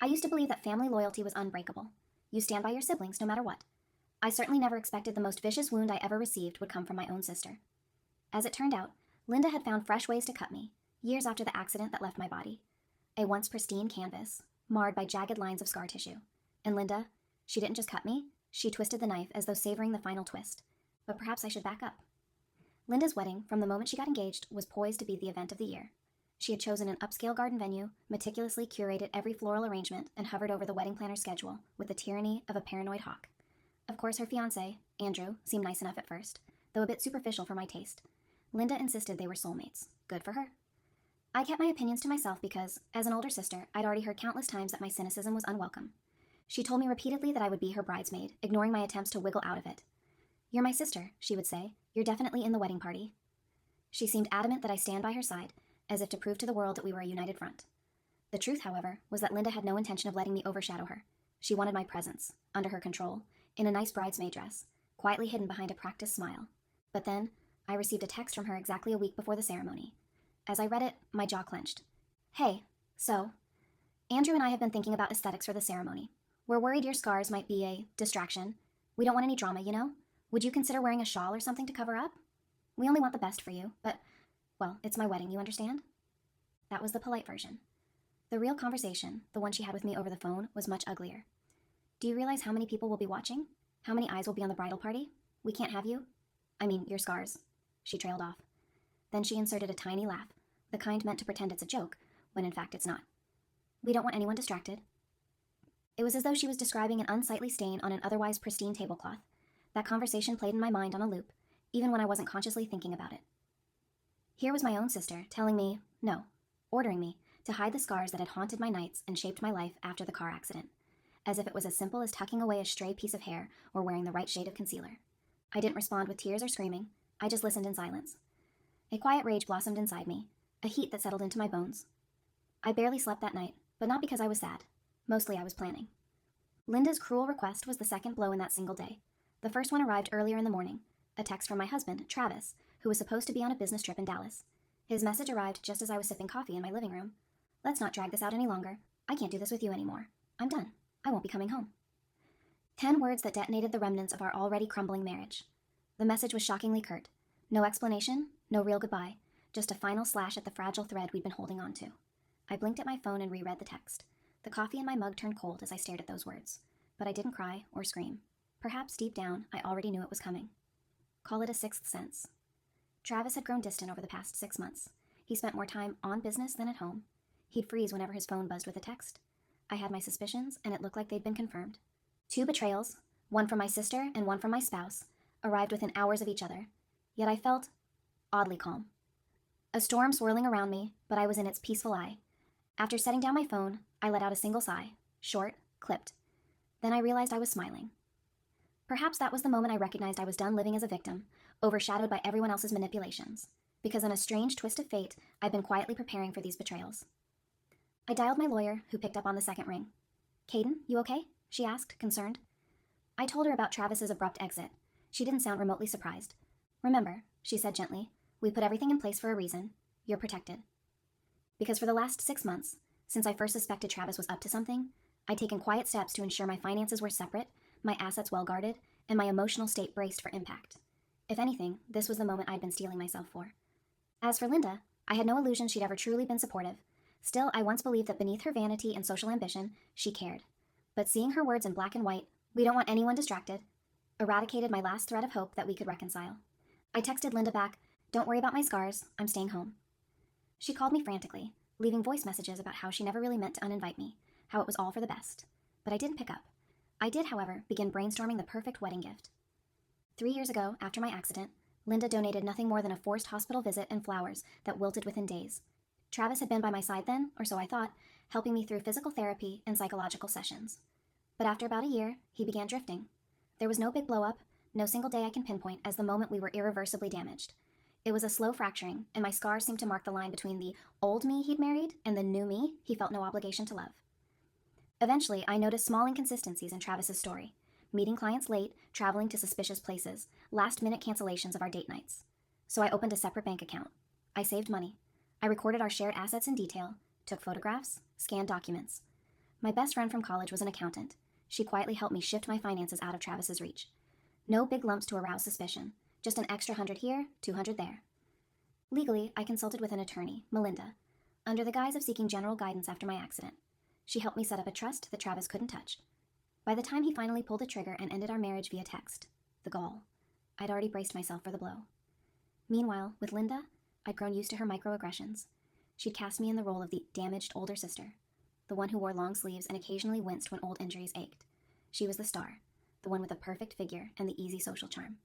I used to believe that family loyalty was unbreakable. You stand by your siblings no matter what. I certainly never expected the most vicious wound I ever received would come from my own sister. As it turned out, Linda had found fresh ways to cut me, years after the accident that left my body. A once pristine canvas, marred by jagged lines of scar tissue. And Linda, she didn't just cut me, she twisted the knife as though savoring the final twist. But perhaps I should back up. Linda's wedding, from the moment she got engaged, was poised to be the event of the year. She had chosen an upscale garden venue, meticulously curated every floral arrangement, and hovered over the wedding planner's schedule with the tyranny of a paranoid hawk. Of course, her fiancé, Andrew, seemed nice enough at first, though a bit superficial for my taste. Linda insisted they were soulmates. Good for her. I kept my opinions to myself because, as an older sister, I'd already heard countless times that my cynicism was unwelcome. She told me repeatedly that I would be her bridesmaid, ignoring my attempts to wiggle out of it. "You're my sister," she would say. "You're definitely in the wedding party." She seemed adamant that I stand by her side, as if to prove to the world that we were a united front. The truth, however, was that Linda had no intention of letting me overshadow her. She wanted my presence, under her control, in a nice bridesmaid dress, quietly hidden behind a practiced smile. But then, I received a text from her exactly a week before the ceremony. As I read it, my jaw clenched. "Hey, so, Andrew and I have been thinking about aesthetics for the ceremony. We're worried your scars might be a distraction. We don't want any drama, you know? Would you consider wearing a shawl or something to cover up? We only want the best for you, but, well, it's my wedding, you understand?" That was the polite version. The real conversation, the one she had with me over the phone, was much uglier. "Do you realize how many people will be watching? How many eyes will be on the bridal party? We can't have you. I mean, your scars." She trailed off. Then she inserted a tiny laugh, the kind meant to pretend it's a joke, when in fact it's not. "We don't want anyone distracted." It was as though she was describing an unsightly stain on an otherwise pristine tablecloth. That conversation played in my mind on a loop, even when I wasn't consciously thinking about it. Here was my own sister telling me, no, ordering me, to hide the scars that had haunted my nights and shaped my life after the car accident, as if it was as simple as tucking away a stray piece of hair or wearing the right shade of concealer. I didn't respond with tears or screaming. I just listened in silence. A quiet rage blossomed inside me, a heat that settled into my bones. I barely slept that night, but not because I was sad. Mostly I was planning. Linda's cruel request was the second blow in that single day. The first one arrived earlier in the morning, a text from my husband, Travis, who was supposed to be on a business trip in Dallas. His message arrived just as I was sipping coffee in my living room. "Let's not drag this out any longer. I can't do this with you anymore. I'm done. I won't be coming home." 10 words that detonated the remnants of our already crumbling marriage. The message was shockingly curt. No explanation, no real goodbye, just a final slash at the fragile thread we'd been holding on to. I blinked at my phone and reread the text. The coffee in my mug turned cold as I stared at those words, but I didn't cry or scream. Perhaps deep down, I already knew it was coming. Call it a sixth sense. Travis had grown distant over the past 6 months. He spent more time on business than at home. He'd freeze whenever his phone buzzed with a text. I had my suspicions, and it looked like they'd been confirmed. 2 betrayals, one from my sister and one from my spouse, arrived within hours of each other. Yet I felt oddly calm. A storm swirling around me, but I was in its peaceful eye. After setting down my phone, I let out a single sigh, short, clipped. Then I realized I was smiling. Perhaps that was the moment I recognized I was done living as a victim, overshadowed by everyone else's manipulations, because in a strange twist of fate, I'd been quietly preparing for these betrayals. I dialed my lawyer, who picked up on the second ring. "Caden, you okay?" she asked, concerned. I told her about Travis's abrupt exit. She didn't sound remotely surprised. "Remember," she said gently, "we put everything in place for a reason. You're protected." Because for the last 6 months, since I first suspected Travis was up to something, I'd taken quiet steps to ensure my finances were separate, my assets well guarded, and my emotional state braced for impact. If anything, this was the moment I'd been steeling myself for. As for Linda, I had no illusion she'd ever truly been supportive. Still, I once believed that beneath her vanity and social ambition, she cared. But seeing her words in black and white, "We don't want anyone distracted," eradicated my last thread of hope that we could reconcile. I texted Linda back, "Don't worry about my scars, I'm staying home." She called me frantically, leaving voice messages about how she never really meant to uninvite me, how it was all for the best. But I didn't pick up. I did, however, begin brainstorming the perfect wedding gift. 3 years ago, after my accident, Linda donated nothing more than a forced hospital visit and flowers that wilted within days. Travis had been by my side then, or so I thought, helping me through physical therapy and psychological sessions. But after about a year, he began drifting. There was no big blow-up, no single day I can pinpoint as the moment we were irreversibly damaged. It was a slow fracturing, and my scars seemed to mark the line between the old me he'd married and the new me he felt no obligation to love. Eventually, I noticed small inconsistencies in Travis's story. Meeting clients late, traveling to suspicious places, last-minute cancellations of our date nights. So I opened a separate bank account. I saved money. I recorded our shared assets in detail, took photographs, scanned documents. My best friend from college was an accountant. She quietly helped me shift my finances out of Travis's reach. No big lumps to arouse suspicion, just an extra 100 here, 200 there. Legally, I consulted with an attorney, Melinda, under the guise of seeking general guidance after my accident. She helped me set up a trust that Travis couldn't touch. By the time he finally pulled the trigger and ended our marriage via text, the gall, I'd already braced myself for the blow. Meanwhile, with Linda, I'd grown used to her microaggressions. She'd cast me in the role of the damaged older sister, the one who wore long sleeves and occasionally winced when old injuries ached. She was the star, the one with the perfect figure and the easy social charm.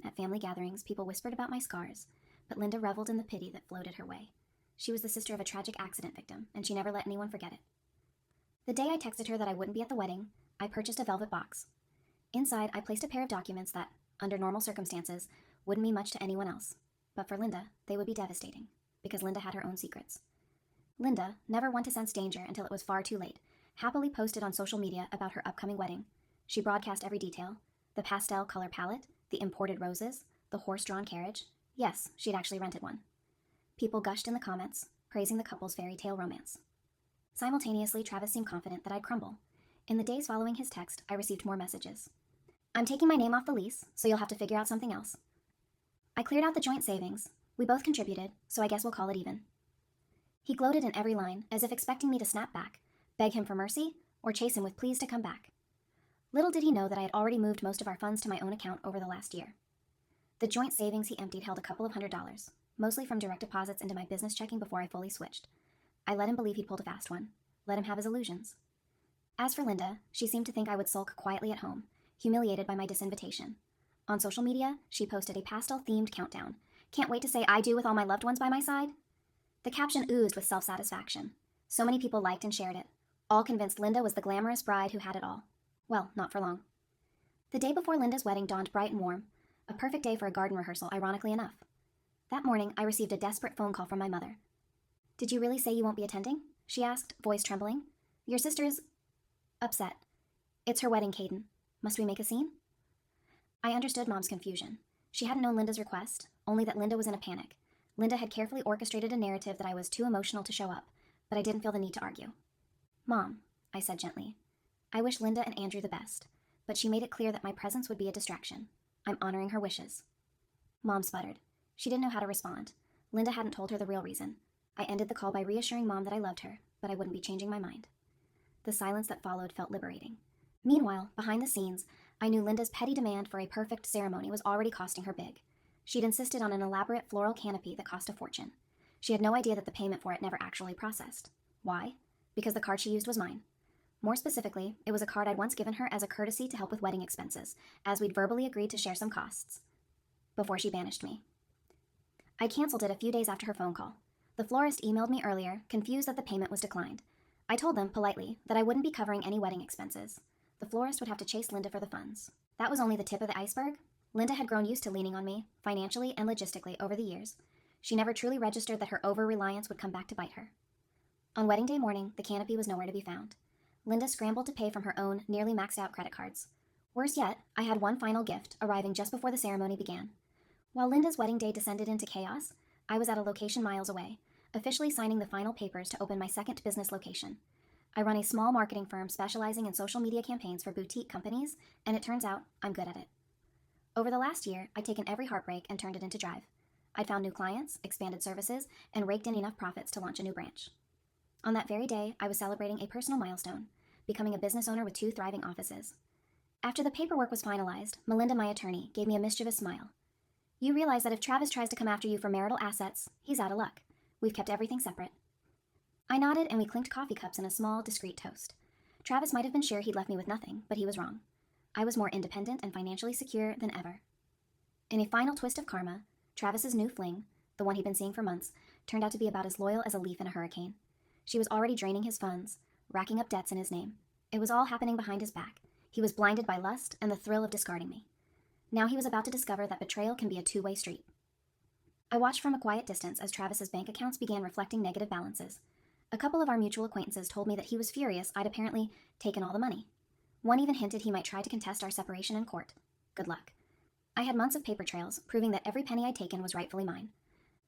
At family gatherings, people whispered about my scars, but Linda reveled in the pity that floated her way. She was the sister of a tragic accident victim, and she never let anyone forget it. The day I texted her that I wouldn't be at the wedding, I purchased a velvet box. Inside, I placed a pair of documents that, under normal circumstances, wouldn't mean much to anyone else. But for Linda, they would be devastating, because Linda had her own secrets. Linda, never one to sense danger until it was far too late, happily posted on social media about her upcoming wedding. She broadcast every detail: the pastel color palette, the imported roses, the horse-drawn carriage. Yes, she'd actually rented one. People gushed in the comments, praising the couple's fairy tale romance. Simultaneously, Travis seemed confident that I'd crumble. In the days following his text, I received more messages. I'm taking my name off the lease, so you'll have to figure out something else. I cleared out the joint savings. We both contributed, so I guess we'll call it even. He gloated in every line, as if expecting me to snap back, beg him for mercy, or chase him with pleas to come back. Little did he know that I had already moved most of our funds to my own account over the last year. The joint savings he emptied held a couple of $100s, mostly from direct deposits into my business checking before I fully switched. I let him believe he'd pulled a fast one, let him have his illusions. As for Linda, she seemed to think I would sulk quietly at home, humiliated by my disinvitation. On social media, she posted a pastel-themed countdown. Can't wait to say I do with all my loved ones by my side. The caption oozed with self-satisfaction. So many people liked and shared it, all convinced Linda was the glamorous bride who had it all. Well, not for long. The day before Linda's wedding dawned bright and warm, a perfect day for a garden rehearsal, ironically enough. That morning, I received a desperate phone call from my mother. Did you really say you won't be attending? She asked, voice trembling. Your sister is upset. It's her wedding, Caden. Must we make a scene? I understood Mom's confusion. She hadn't known Linda's request, only that Linda was in a panic. Linda had carefully orchestrated a narrative that I was too emotional to show up, but I didn't feel the need to argue. Mom, I said gently, I wish Linda and Andrew the best, but she made it clear that my presence would be a distraction. I'm honoring her wishes. Mom sputtered. She didn't know how to respond. Linda hadn't told her the real reason. I ended the call by reassuring Mom that I loved her, but I wouldn't be changing my mind. The silence that followed felt liberating. Meanwhile, behind the scenes, I knew Linda's petty demand for a perfect ceremony was already costing her big. She'd insisted on an elaborate floral canopy that cost a fortune. She had no idea that the payment for it never actually processed. Why? Because the card she used was mine. More specifically, it was a card I'd once given her as a courtesy to help with wedding expenses, as we'd verbally agreed to share some costs. Before she banished me. I canceled it a few days after her phone call. The florist emailed me earlier, confused that the payment was declined. I told them, politely, that I wouldn't be covering any wedding expenses. The florist would have to chase Linda for the funds. That was only the tip of the iceberg. Linda had grown used to leaning on me, financially and logistically, over the years. She never truly registered that her over-reliance would come back to bite her. On wedding day morning, the canopy was nowhere to be found. Linda scrambled to pay from her own, nearly maxed-out credit cards. Worse yet, I had one final gift, arriving just before the ceremony began. While Linda's wedding day descended into chaos, I was at a location miles away, officially signing the final papers to open my second business location. I run a small marketing firm specializing in social media campaigns for boutique companies, and it turns out I'm good at it. Over the last year, I'd taken every heartbreak and turned it into drive. I'd found new clients, expanded services, and raked in enough profits to launch a new branch. On that very day, I was celebrating a personal milestone, becoming a business owner with 2 thriving offices. After the paperwork was finalized, Melinda, my attorney, gave me a mischievous smile. You realize that if Travis tries to come after you for marital assets, he's out of luck. We've kept everything separate. I nodded and we clinked coffee cups in a small, discreet toast. Travis might have been sure he'd left me with nothing, but he was wrong. I was more independent and financially secure than ever. In a final twist of karma, Travis's new fling, the one he'd been seeing for months, turned out to be about as loyal as a leaf in a hurricane. She was already draining his funds, racking up debts in his name. It was all happening behind his back. He was blinded by lust and the thrill of discarding me. Now he was about to discover that betrayal can be a two-way street. I watched from a quiet distance as Travis's bank accounts began reflecting negative balances. A couple of our mutual acquaintances told me that he was furious I'd apparently taken all the money. One even hinted he might try to contest our separation in court. Good luck. I had months of paper trails, proving that every penny I'd taken was rightfully mine.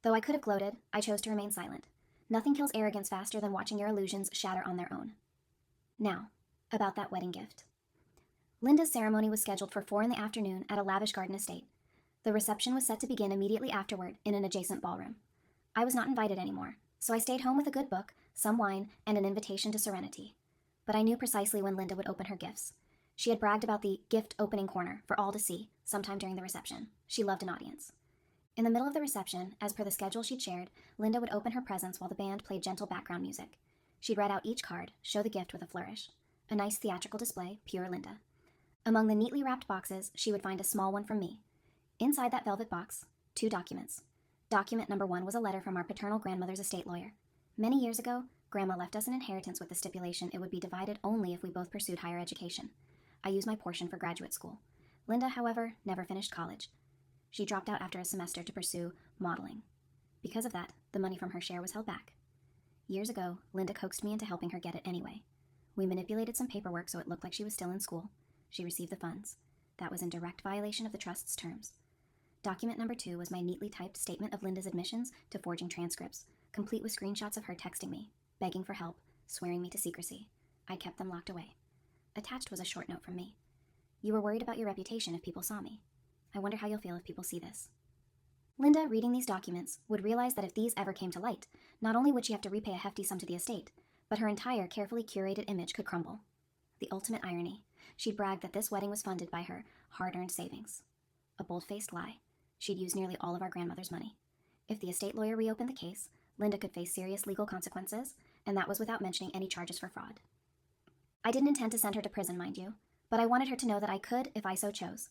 Though I could have gloated, I chose to remain silent. Nothing kills arrogance faster than watching your illusions shatter on their own. Now, about that wedding gift. Linda's ceremony was scheduled for 4 in the afternoon at a lavish garden estate. The reception was set to begin immediately afterward in an adjacent ballroom. I was not invited anymore, so I stayed home with a good book, some wine, and an invitation to serenity. But I knew precisely when Linda would open her gifts. She had bragged about the gift opening corner for all to see sometime during the reception. She loved an audience. In the middle of the reception, as per the schedule she'd shared, Linda would open her presents while the band played gentle background music. She'd read out each card, show the gift with a flourish. A nice theatrical display, pure Linda. Among the neatly wrapped boxes, she would find a small one from me. Inside that velvet box, 2 documents. Document number 1 was a letter from our paternal grandmother's estate lawyer. Many years ago, Grandma left us an inheritance with the stipulation it would be divided only if we both pursued higher education. I used my portion for graduate school. Linda, however, never finished college. She dropped out after a semester to pursue modeling. Because of that, the money from her share was held back. Years ago, Linda coaxed me into helping her get it anyway. We manipulated some paperwork so it looked like she was still in school. She received the funds. That was in direct violation of the trust's terms. Document number 2 was my neatly typed statement of Linda's admissions to forging transcripts, complete with screenshots of her texting me, begging for help, swearing me to secrecy. I kept them locked away. Attached was a short note from me. You were worried about your reputation if people saw me. I wonder how you'll feel if people see this. Linda, reading these documents, would realize that if these ever came to light, not only would she have to repay a hefty sum to the estate, but her entire carefully curated image could crumble. The ultimate irony. She'd bragged that this wedding was funded by her hard-earned savings. A bold-faced lie. She'd used nearly all of our grandmother's money. If the estate lawyer reopened the case, Linda could face serious legal consequences, and that was without mentioning any charges for fraud. I didn't intend to send her to prison, mind you, but I wanted her to know that I could if I so chose.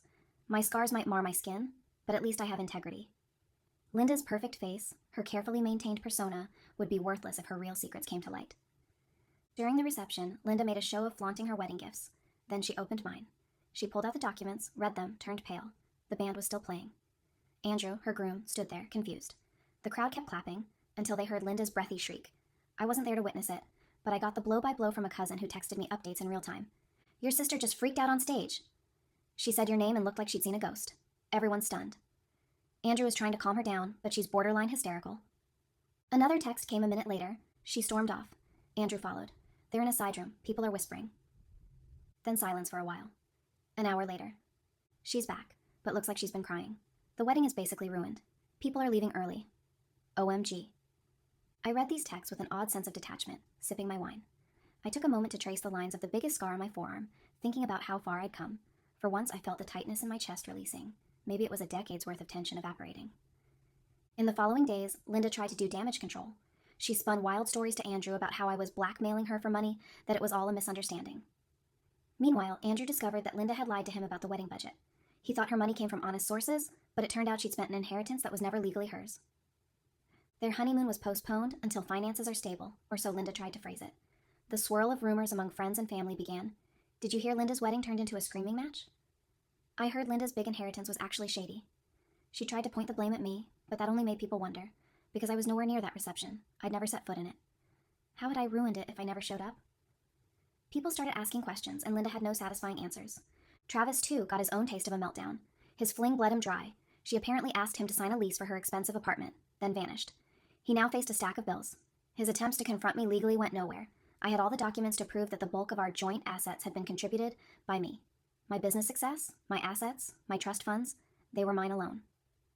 My scars might mar my skin, but at least I have integrity. Linda's perfect face, her carefully maintained persona, would be worthless if her real secrets came to light. During the reception, Linda made a show of flaunting her wedding gifts. Then she opened mine. She pulled out the documents, read them, turned pale. The band was still playing. Andrew, her groom, stood there, confused. The crowd kept clapping, until they heard Linda's breathy shriek. I wasn't there to witness it, but I got the blow-by-blow from a cousin who texted me updates in real time. Your sister just freaked out on stage. She said your name and looked like she'd seen a ghost. Everyone stunned. Andrew was trying to calm her down, but she's borderline hysterical. Another text came a minute later. She stormed off. Andrew followed. They're in a side room. People are whispering. Then silence for a while. An hour later. She's back, but looks like she's been crying. The wedding is basically ruined. People are leaving early. OMG. I read these texts with an odd sense of detachment, sipping my wine. I took a moment to trace the lines of the biggest scar on my forearm, thinking about how far I'd come. For once, I felt the tightness in my chest releasing. Maybe it was a decade's worth of tension evaporating. In the following days, Linda tried to do damage control. She spun wild stories to Andrew about how I was blackmailing her for money, that it was all a misunderstanding. Meanwhile, Andrew discovered that Linda had lied to him about the wedding budget. He thought her money came from honest sources, but it turned out she'd spent an inheritance that was never legally hers. Their honeymoon was postponed until finances are stable, or so Linda tried to phrase it. The swirl of rumors among friends and family began. Did you hear Linda's wedding turned into a screaming match? I heard Linda's big inheritance was actually shady. She tried to point the blame at me, but that only made people wonder, because I was nowhere near that reception. I'd never set foot in it. How had I ruined it if I never showed up? People started asking questions, and Linda had no satisfying answers. Travis, too, got his own taste of a meltdown. His fling bled him dry. She apparently asked him to sign a lease for her expensive apartment, then vanished. He now faced a stack of bills. His attempts to confront me legally went nowhere. I had all the documents to prove that the bulk of our joint assets had been contributed by me. My business success, my assets, my trust funds, they were mine alone.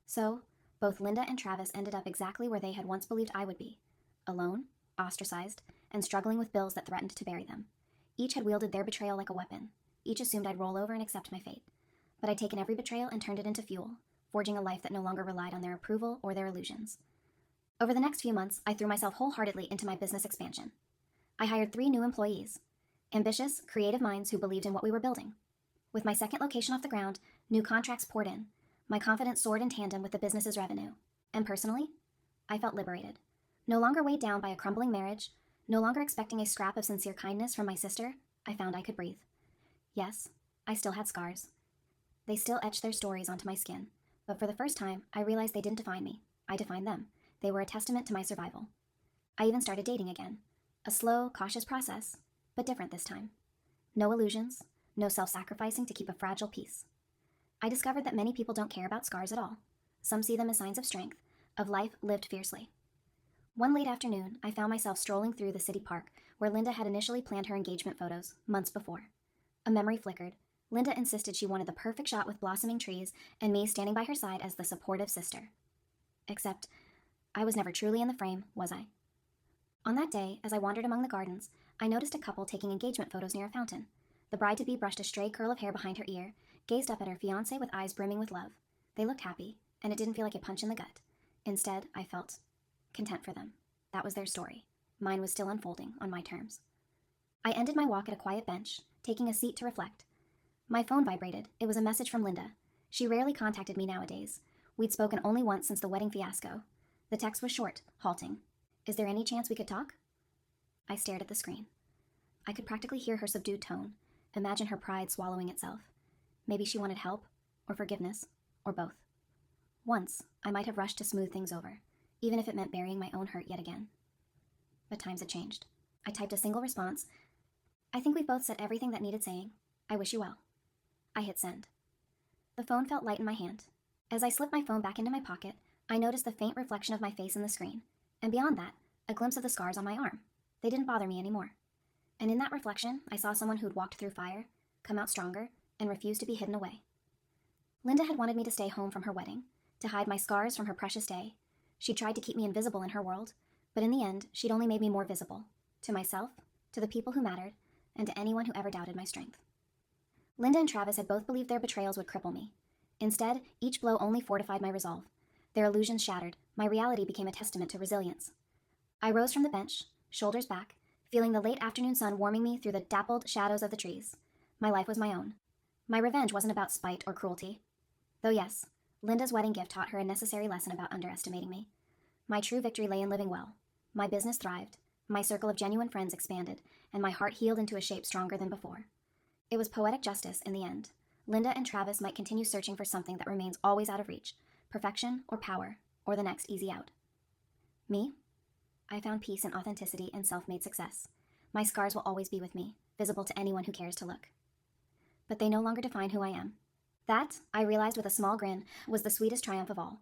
So, both Linda and Travis ended up exactly where they had once believed I would be. Alone, ostracized, and struggling with bills that threatened to bury them. Each had wielded their betrayal like a weapon. Each assumed I'd roll over and accept my fate. But I'd taken every betrayal and turned it into fuel, forging a life that no longer relied on their approval or their illusions. Over the next few months, I threw myself wholeheartedly into my business expansion. I hired 3 new employees. Ambitious, creative minds who believed in what we were building. With my second location off the ground, new contracts poured in. My confidence soared in tandem with the business's revenue. And personally, I felt liberated. No longer weighed down by a crumbling marriage, no longer expecting a scrap of sincere kindness from my sister, I found I could breathe. Yes, I still had scars. They still etched their stories onto my skin, but for the first time, I realized they didn't define me. I defined them. They were a testament to my survival. I even started dating again. A slow, cautious process, but different this time. No illusions, no self-sacrificing to keep a fragile peace. I discovered that many people don't care about scars at all. Some see them as signs of strength, of life lived fiercely. One late afternoon, I found myself strolling through the city park where Linda had initially planned her engagement photos months before. A memory flickered. Linda insisted she wanted the perfect shot with blossoming trees and me standing by her side as the supportive sister. Except, I was never truly in the frame, was I? On that day, as I wandered among the gardens, I noticed a couple taking engagement photos near a fountain. The bride-to-be brushed a stray curl of hair behind her ear, gazed up at her fiancé with eyes brimming with love. They looked happy, and it didn't feel like a punch in the gut. Instead, I felt content for them. That was their story. Mine was still unfolding on my terms. I ended my walk at a quiet bench, taking a seat to reflect. My phone vibrated. It was a message from Linda. She rarely contacted me nowadays. We'd spoken only once since the wedding fiasco. The text was short, halting. Is there any chance we could talk? I stared at the screen. I could practically hear her subdued tone, imagine her pride swallowing itself. Maybe she wanted help, or forgiveness, or both. Once, I might have rushed to smooth things over, even if it meant burying my own hurt yet again. But times had changed. I typed a single response. I think we've both said everything that needed saying. I wish you well. I hit send. The phone felt light in my hand. As I slipped my phone back into my pocket, I noticed the faint reflection of my face in the screen, and beyond that, a glimpse of the scars on my arm. They didn't bother me anymore. And in that reflection, I saw someone who'd walked through fire, come out stronger, and refused to be hidden away. Linda had wanted me to stay home from her wedding, to hide my scars from her precious day. She tried to keep me invisible in her world, but in the end, she'd only made me more visible, to myself, to the people who mattered, and to anyone who ever doubted my strength. Linda and Travis had both believed their betrayals would cripple me. Instead, each blow only fortified my resolve. Their illusions shattered, my reality became a testament to resilience. I rose from the bench, shoulders back, feeling the late afternoon sun warming me through the dappled shadows of the trees. My life was my own. My revenge wasn't about spite or cruelty. Though yes, Linda's wedding gift taught her a necessary lesson about underestimating me. My true victory lay in living well. My business thrived, my circle of genuine friends expanded, and my heart healed into a shape stronger than before. It was poetic justice in the end. Linda and Travis might continue searching for something that remains always out of reach, perfection or power, or the next easy out. Me? I found peace in authenticity and self-made success. My scars will always be with me, visible to anyone who cares to look. But they no longer define who I am. That, I realized with a small grin, was the sweetest triumph of all.